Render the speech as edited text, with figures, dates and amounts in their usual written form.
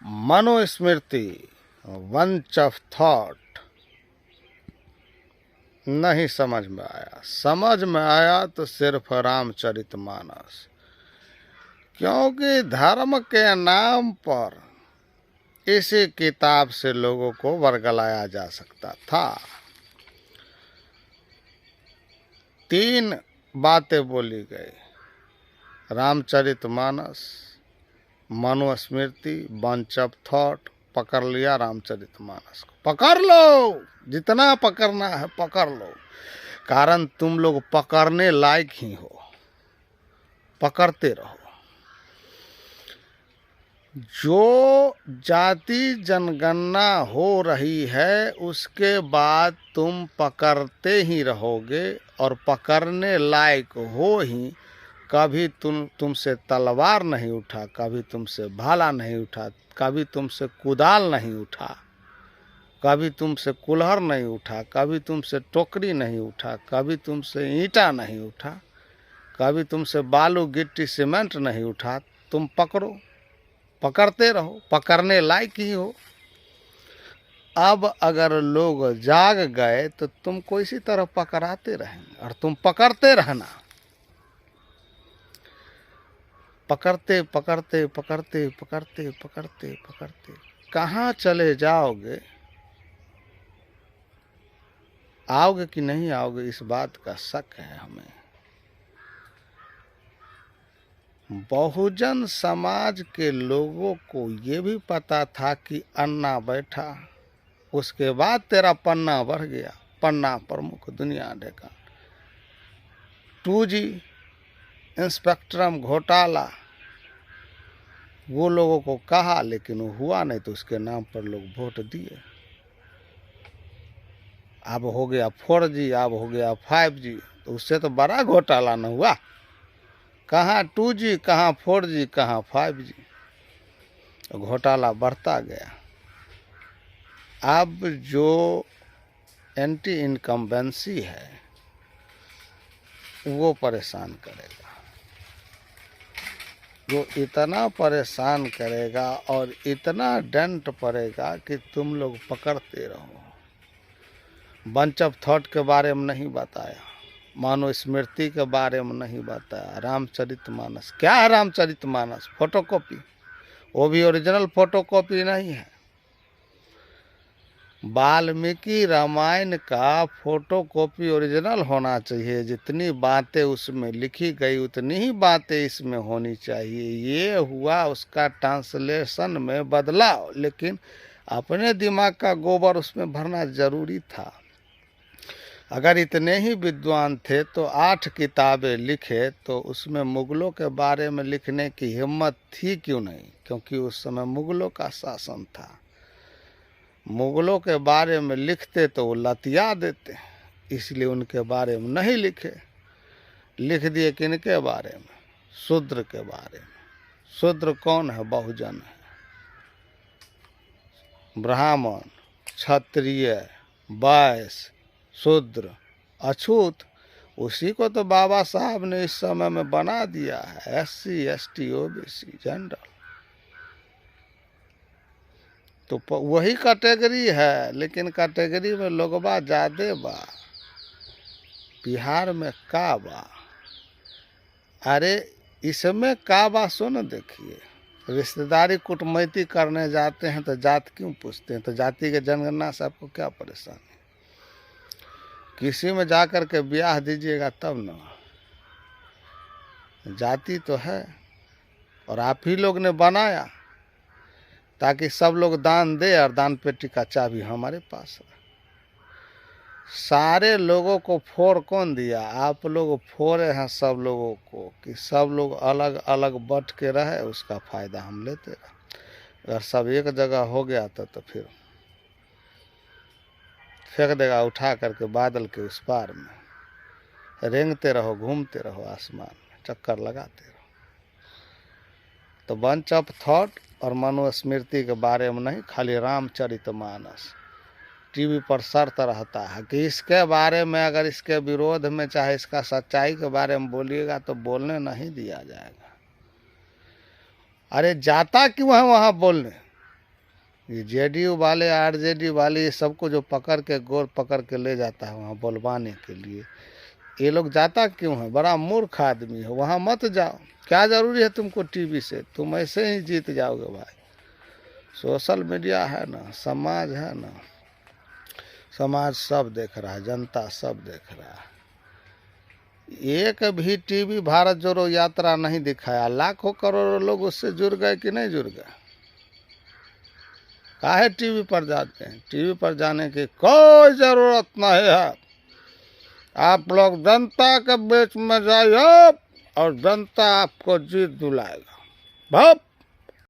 Manusmriti वंच of thought नहीं समझ में आया। समझ में आया तो सिर्फ रामचरितमानस, क्योंकि धर्म के नाम पर इसी किताब से लोगों को वर्गलाया जा सकता था। 3 बातें बोली गई, Ramcharitmanas, Manusmriti, bunch of thought. पकड़ लिया रामचरितमानस को, पकड़ लो, जितना पकड़ना है पकड़ लो, कारण तुम लोग पकड़ने लायक ही हो, पकड़ते रहो। जो जाति जनगणना हो रही है उसके बाद तुम पकड़ते ही रहोगे और पकड़ने लायक हो ही। कभी तुमसे तलवार नहीं उठा, कभी तुमसे भाला नहीं उठा, कभी तुमसे कुदाल नहीं उठा, कभी तुमसे कुल्हड़ नहीं उठा, कभी तुमसे टोकरी नहीं उठा, कभी तुमसे ईंटा नहीं उठा, कभी तुमसे बालू गिट्टी सीमेंट नहीं उठा। तुम पकड़ो, पकड़ते रहो, पकड़ने लायक ही हो। अब अगर लोग जाग गए तो तुमको इसी तरह पकड़ाते रहेंगे और तुम पकड़ते रहना, पकड़ते पकड़ते पकड़ते पकड़ते पकड़ते पकड़ते कहाँ चले जाओगे। आओगे कि नहीं आओगे इस बात का शक है हमें। बहुजन समाज के लोगों को ये भी पता था कि अन्ना बैठा, उसके बाद तेरा पन्ना बढ़ गया, पन्ना प्रमुख दुनिया देखा। 2G इंस्पेक्ट्रम घोटाला वो लोगों को कहा, लेकिन वो हुआ नहीं, तो उसके नाम पर लोग वोट दिए। अब हो गया 4G, अब हो गया 5G, तो उससे तो बड़ा घोटाला न हुआ। कहाँ 2G, कहाँ 4G, कहाँ 5G, घोटाला बढ़ता गया। अब जो एंटी इनकम्बेंसी है वो परेशान करेगा, जो इतना परेशान करेगा और इतना डंट पड़ेगा कि तुम लोग पकड़ते रहो। बंच ऑफ थॉट के बारे में नहीं बताया, मनुस्मृति के बारे में नहीं बताया, रामचरितमानस। क्या है रामचरितमानस? फोटोकॉपी, वो भी ओरिजिनल फोटोकॉपी नहीं है। वाल्मीकि रामायण का फोटोकॉपी ओरिजिनल होना चाहिए। जितनी बातें उसमें लिखी गई उतनी ही बातें इसमें होनी चाहिए। ये हुआ उसका ट्रांसलेशन में बदलाव, लेकिन अपने दिमाग का गोबर उसमें भरना जरूरी था। अगर इतने ही विद्वान थे तो 8 किताबें लिखे, तो उसमें मुगलों के बारे में लिखने की हिम्मत थी क्यों नहीं? क्योंकि उस समय मुगलों का शासन था। मुगलों के बारे में लिखते तो वो लतिया देते, इसलिए उनके बारे में नहीं लिखे। लिख दिए किनके बारे में? शूद्र के बारे में। शूद्र कौन है? बहुजन है। ब्राह्मण, क्षत्रिय, वैश्य, शूद्र, अछूत, उसी को तो बाबा साहब ने इस समय में बना दिया है SC ST OBC जनरल। तो वही कैटेगरी है, लेकिन कैटेगरी में लोगबा ज्यादा बा। बिहार में का बा? अरे इसमें का बा सुन, देखिए, रिश्तेदारी कुटमैती करने जाते हैं तो जात क्यों पूछते हैं? तो जाति के जनगणना से आपको क्या परेशानी? किसी में जाकर के ब्याह दीजिएगा तब ना, जाति तो है। और आप ही लोग ने बनाया ताकि सब लोग दान दे, और दान पेटी का चाबी हमारे पास है। सारे लोगों को फोड़ कौन दिया? आप लोग फोड़े हैं सब लोगों को, कि सब लोग अलग अलग बट के रहे, उसका फायदा हम लेते रहे। अगर सब एक जगह हो गया तो फिर फेंक देगा उठा करके बादल के उस पार में। रेंगते रहो, घूमते रहो आसमान में, चक्कर लगाते रहो। तो बंच ऑफ थॉट और मनुस्मृति के बारे में नहीं, खाली रामचरितमानस टीवी पर शर्त रहता है कि इसके बारे में, अगर इसके विरोध में चाहे इसका सच्चाई के बारे में बोलिएगा तो बोलने नहीं दिया जाएगा। अरे जाता क्यों है वहां बोलने? ये जेडीयू वाले आरजेडी वाले ये सबको जो पकड़ के गोर पकड़ के ले जाता है वहाँ बुलवाने के लिए, ये लोग जाता क्यों है? बड़ा मूर्ख आदमी है, वहाँ मत जाओ। क्या ज़रूरी है तुमको टीवी से? तुम ऐसे ही जीत जाओगे भाई। सोशल मीडिया है ना, समाज है ना, समाज सब देख रहा है, जनता सब देख रहा है। एक भी टीवी भारत जोड़ो यात्रा नहीं दिखाया, लाखों करोड़ों लोग उससे जुड़ गए कि नहीं जुड़ गए? काहे टीवी पर जाते हैं? टीवी पर जाने की कोई जरूरत नहीं है। आप लोग जनता के बीच में जाइए और जनता आपको जीत दिलाएगा। भप